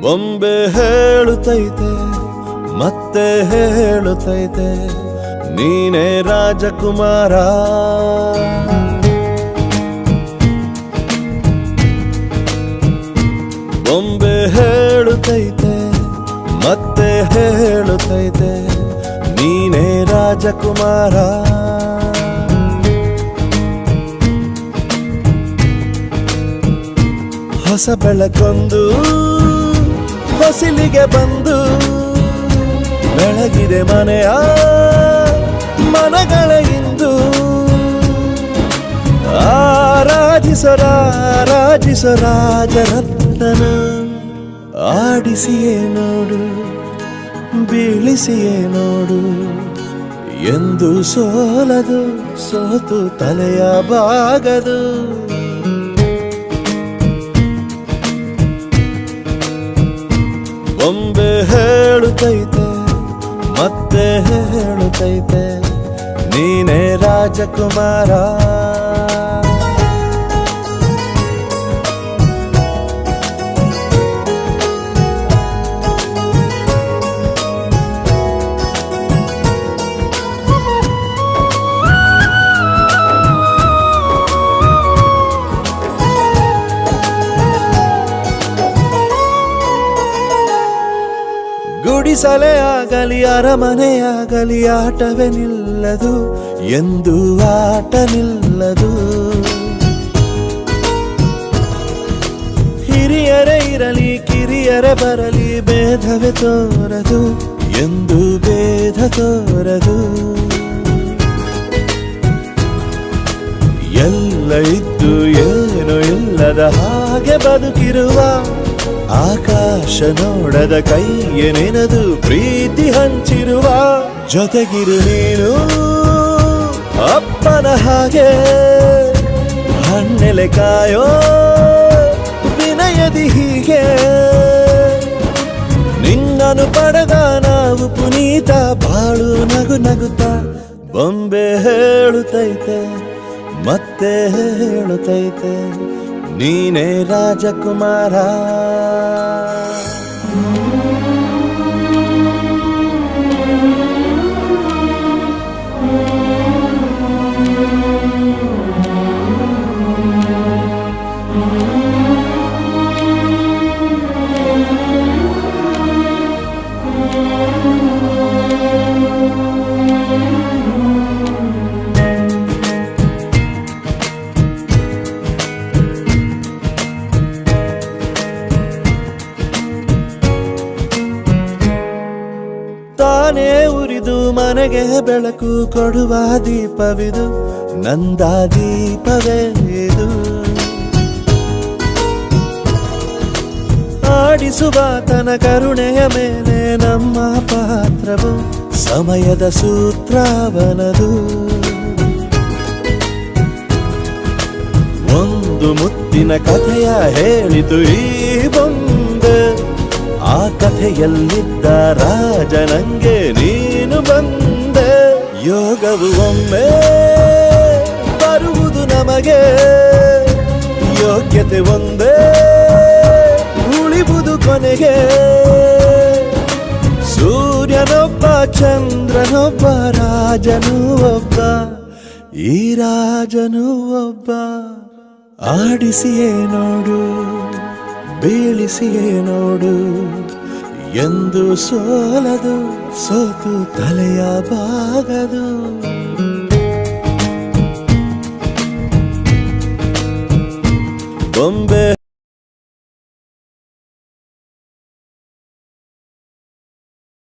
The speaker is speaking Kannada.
ಬೊಂಬೆ ಹೇಳುತ್ತೈತೆ ಮತ್ತೆ ಹೇಳುತ್ತೈತೆ ನೀನೇ ರಾಜಕುಮಾರ. ಬೊಂಬೆ ಹೇಳುತ್ತೈತೆ ಮತ್ತೆ ಹೇಳುತ್ತೈತೆ ನೀನೇ ರಾಜಕುಮಾರ. ಹೊಸ ಬೆಳಕೊಂದು ಹೊಸಿಲಿಗೆ ಬಂದು ಬೆಳಗಿದೆ ಮನೆಯ ಮನಗಳ ಇಂದು. ಆರಾಧಿಸೋ ರಾಜರತ್ನನ ಆಡಿಸಿಯೇ ನೋಡು ಬೀಳಿಸಿಯೇ ನೋಡು ಎಂದು ಸೋಲದು ಸೋತು ತಲೆಯ ಬಾಗದು. ಬೊಂಬೆ ಹೇಳುತ್ತೈತೆ ಮತ್ತೆ ಹೇಳುತ್ತೈತೆ ನೀನೇ ರಾಜಕುಮಾರ. ಗುಡಿಸಲೇ ಆಗಲಿ ಅರಮನೆಯಾಗಲಿ ಆಟವೇ ನಿಲ್ಲದು ಎಂದು ಆಟ ನಿಲ್ಲದು. ಹಿರಿಯರೇ ಇರಲಿ ಕಿರಿಯರೇ ಬರಲಿ ಭೇದವೇ ತೋರದು ಎಂದು ಭೇದ ತೋರದು. ಎಲ್ಲ ಇದ್ದು ಏನು ಇಲ್ಲದ ಹಾಗೆ ಬದುಕಿರುವ ಆಕಾಶ ನೋಡದ ಕೈಯೇ ನೆನೆದು ಪ್ರೀತಿ ಹಂಚಿರುವ. ಜೊತೆಗಿರು ನೀನು ಅಪ್ಪನ ಹಾಗೆ ಹಣ್ಣೆಲೆ ಕಾಯೋ ವಿನಯದಿ ಹೀಗೆ. ನಿನ್ನನು ಪಡೆದ ನಾವು ಪುನೀತ ಬಾಳು ನಗು ನಗುತ್ತ. ಬೊಂಬೆ ಹೇಳುತ್ತೈತೆ ಮತ್ತೆ ಹೇಳುತ್ತೈತೆ ನೀನೇ ರಾಜಕುಮಾರ. ತಾನೇ ಉರಿದು ಮನೆಗೆ ಬೆಳಕು ಕೊಡುವ ದೀಪವಿದು ನಂದ ದೀಪವೇ ಇದು. ಆಡಿಸುವ ತನ ಕರುಣೆಯ ಮೇಲೆ ನಮ್ಮ ಪಾತ್ರವು ಸಮಯದ ಸೂತ್ರವನದು. ಒಂದು ಮುತ್ತಿನ ಕಥೆಯ ಹೇಳಿತು ಈ ಬೊಂಬೆ. ಆ ಕಥೆಯಲ್ಲಿದ್ದ ರಾಜ ನಂಗೆ ನೀನು ಬಂದೆ. ಯೋಗವು ಒಮ್ಮೆ ಬರುವುದು ನಮಗೆ ಯೋಗ್ಯತೆ ಒಂದೇ ಉಳಿವುದು ಕೊನೆಗೆ. ಸೂರ್ಯನೊಬ್ಬ ಚಂದ್ರನೊಬ್ಬ ರಾಜನೂ ಒಬ್ಬ ಈ ರಾಜನೂ ಒಬ್ಬ. ಆಡಿಸಿಯೇ ನೋಡು ಬೀಳಿಸಿಯೇ ನೋಡು ಎಂದು ಸೋಲದು ಸೋತು ತಲೆಯ ಬಾಗದು. ಬೊಂಬೆ